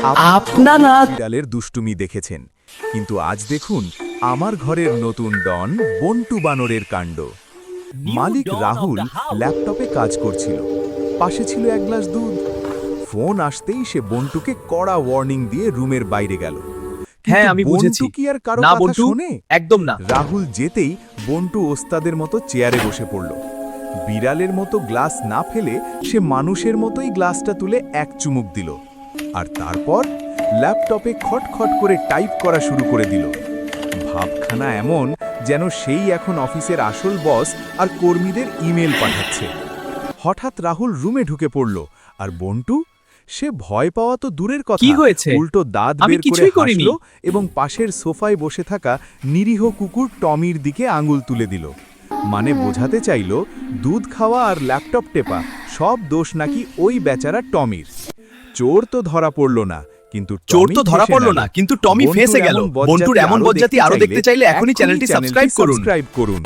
আপনারা বিড়ালের দুষ্টুমি দেখেছেন, কিন্তু আজ দেখুন আমার ঘরের নতুন ডন বন্টু বানরের কাণ্ড। মালিক রাহুল ল্যাপটপে কাজ করছিল, পাশে ছিল এক গ্লাস দুধ। ফোন আসতেই সে বন্টুকে কড়া ওয়ার্নিং দিয়ে রুমের বাইরে গেল। হ্যাঁ, কিন্তু আমি বুঝেছি। বন্টু কি আর কারো না কথা বন্টু, শোনে? একদম না। রাহুল যেতেই বন্টু ওস্তাদের মতো চেয়ারে বসে পড়ল। বিড়ালের মতো গ্লাস না ফেলে সে মানুষের মতোই গ্লাসটা তুলে এক চুমুক দিল, আর তারপর ল্যাপটপে খটখট করে টাইপ করা শুরু করে দিল। ভাবখানা এমন যেন সেই এখন অফিসের আসল বস আর কর্মীদের ইমেল পাঠাচ্ছে। হঠাৎ রাহুল রুমে ঢুকে পড়ল, আর বন্টু, সে ভয় পাওয়া তো দূরের কথা, কি হয়েছে? উল্টো দাঁত আমি বের করে কিছুই করিনি। হাসল এবং পাশের সোফায় বসে থাকা নিরীহ কুকুর টমির দিকে আঙুল তুলে দিল। মানে বোঝাতে চাইল দুধ খাওয়া আর ল্যাপটপ টেপা সব দোষ নাকি ওই বেচারা টমির। চোর তো ধরা পড়ল না, কিন্তু চোর টমি তো ধরা ফেঁসে পড়লো গেল। না, কিন্তু টমি বন্টুর ফেসে গেল। এমন বন্টুর এমন বজ্জাতি আরো দেখতে চাইলে এখনই চ্যানেলটি সাবস্ক্রাইব করুন। করুন।